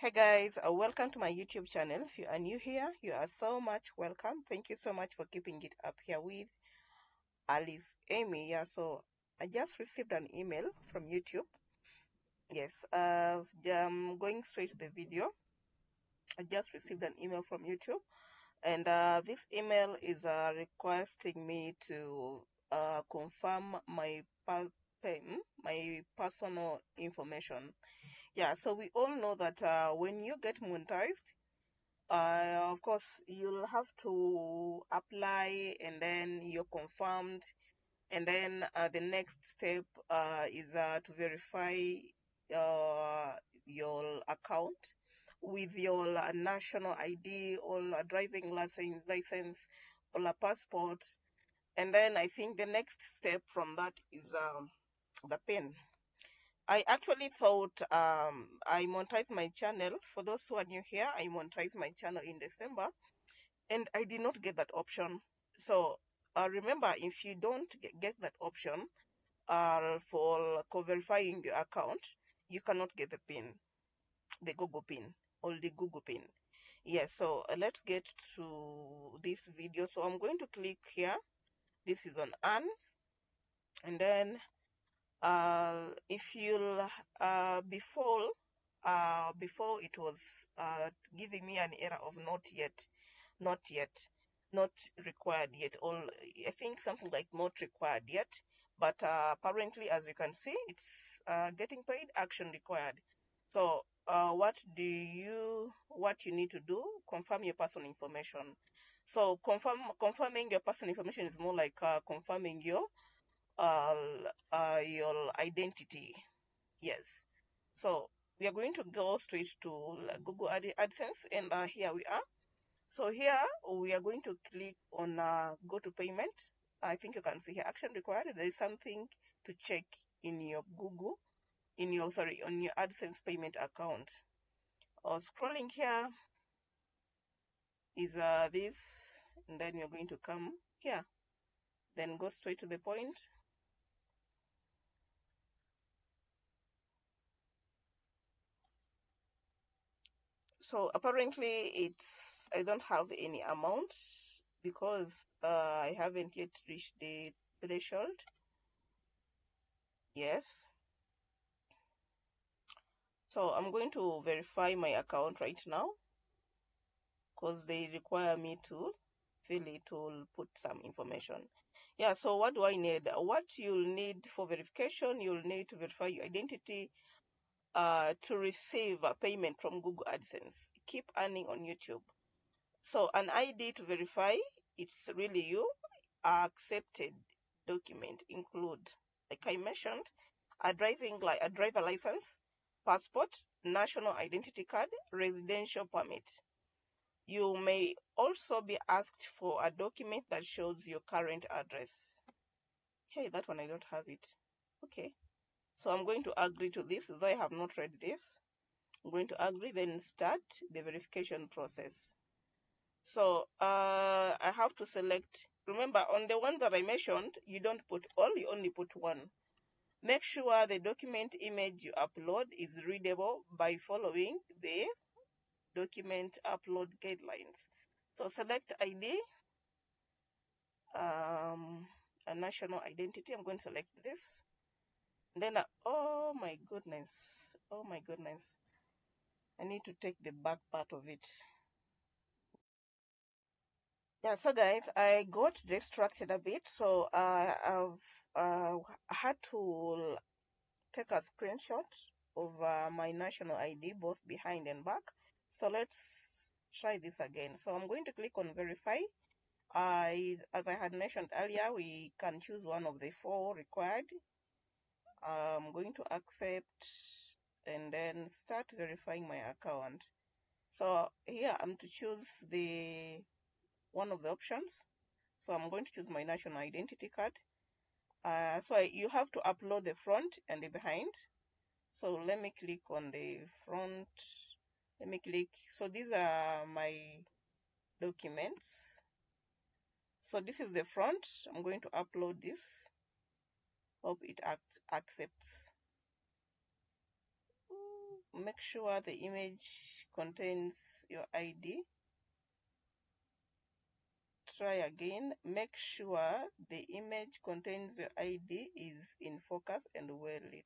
Hey guys, welcome to my YouTube channel. If you are new here, you are so much welcome. Thank you so much for keeping it up here with Emmy. Yeah, so I just received an email from YouTube. Yes, I'm going straight to the video. I just received an email from YouTube, and this email is requesting me to confirm my personal information. Yeah, so we all know that when you get monetized, of course, you'll have to apply and then you're confirmed. And then the next step is to verify your account with your national ID or driving license or a passport. And then I think the next step from that is the PIN. I actually thought I monetized my channel. For those who are new here, I monetized my channel in December and I did not get that option. So remember, if you don't get that option for verifying your account, you cannot get the PIN, the Google PIN or the Google PIN. Yes, so let's get to this video. So I'm going to click here. This is on Earn, and then if you'll before it was giving me an error of not yet, not yet, not required yet, or I think something like not required yet. But apparently, as you can see, it's getting paid, action required. So what you need to do? Confirm your personal information. So confirming your personal information is more like confirming your identity. Yes. So we are going to go straight to Google AdSense, and here we are. So here we are going to click on go to payment. I think you can see here action required. There is something to check in your on your AdSense payment account. Or scrolling here is this, and then you're going to come here. Then go straight to the point. So apparently I don't have any amount because I haven't yet reached the threshold. Yes. So I'm going to verify my account right now because they require me to fill it to put some information. Yeah, so what do I need? What you'll need for verification, you'll need to verify your identity to receive a payment from Google AdSense. Keep earning on YouTube. So an ID to verify it's really you. Accepted document include, like I mentioned, a driver license, passport, national identity card, residential permit. You may also be asked for a document that shows your current address. Hey, that one I don't have it. Okay. So I'm going to agree to this, though I have not read this. I'm going to agree, then start the verification process. So I have to select, remember on the one that I mentioned, you don't put all, you only put one. Make sure the document image you upload is readable by following the document upload guidelines. So select ID, a national identity. I'm going to select this. And then, oh my goodness, I need to take the back part of it. Yeah, so guys, I got distracted a bit, so I've had to take a screenshot of my national ID, both behind and back. So let's try this again. So I'm going to click on verify. As I had mentioned earlier, we can choose one of the 4 required. I'm going to accept and then start verifying my account. So here I'm to choose one of the options. So I'm going to choose my national identity card. So you have to upload the front and the behind. So let me click on the front. Let me click. So these are my documents. So this is the front. I'm going to upload this. Hope it accepts. make sure the image contains your ID. Try again. Make sure the image contains your ID, is in focus and well lit.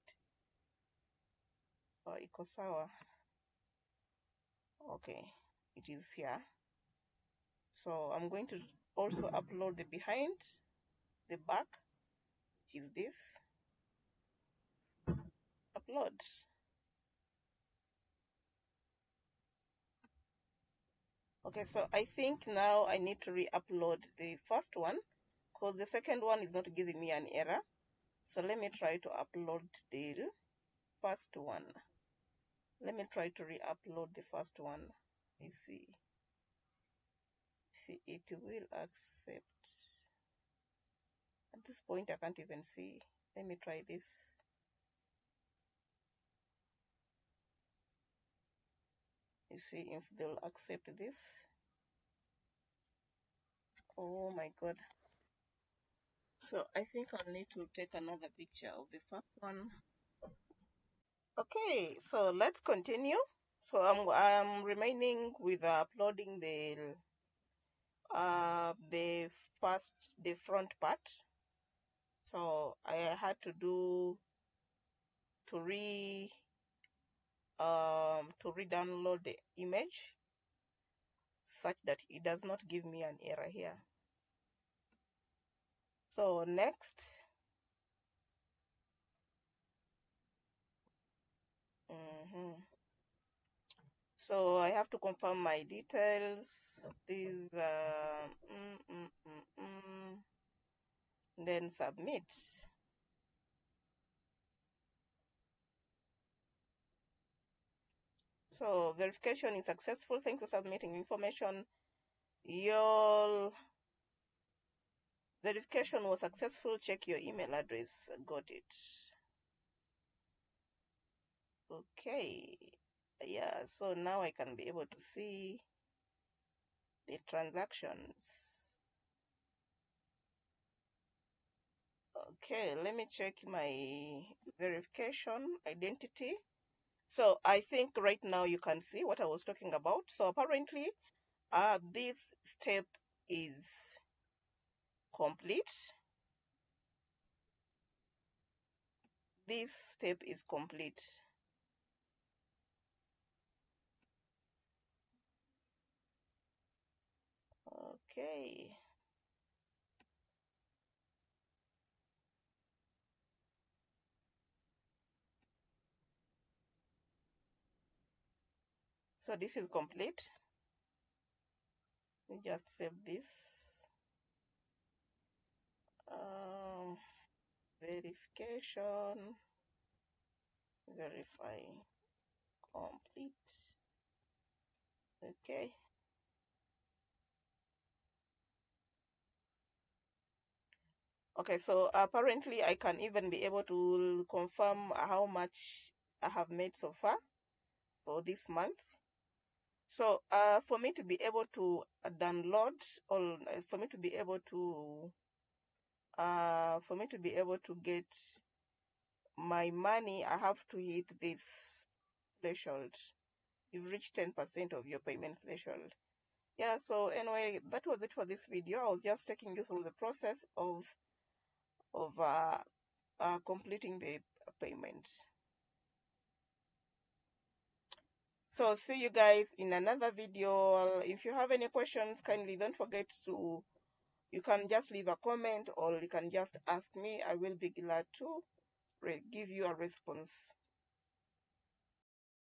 Iko sawa. Okay, it is here. So I'm going to also upload the behind, the back, which is this. Upload. Okay, so I think now I need to re-upload the first one because the second one is not giving me an error. So let me try to upload the first one. Let me try to re-upload the first one. Let's see if it will accept. At this point, I can't even see. Let me try this. You see if they'll accept this. Oh my God. So I think I'll need to take another picture of the first one. Okay, so let's continue. So I'm remaining with uploading the front part. So I had to re-download the image such that it does not give me an error here. So next, so I have to confirm my details. These then submit. So verification is successful. Thank you for submitting information. Your verification was successful. Check your email address. Got it. Okay. Yeah, so now I can be able to see the transactions. Okay, let me check my verification identity. So I think right now you can see what I was talking about. So apparently this step is complete. This step is complete. Okay. So this is complete. Let me just save this. Verification. Verify. Complete. Okay. Okay, so apparently I can even be able to confirm how much I have made so far for this month. So for me to be able to download, or for me to be able to get my money, I have to hit this threshold. You've reached 10% of your payment threshold. Yeah, so anyway, that was it for this video. I was just taking you through the process of completing the payment. So see you guys in another video. If you have any questions, kindly don't forget to, you can just leave a comment or you can just ask me. I will be glad to give you a response.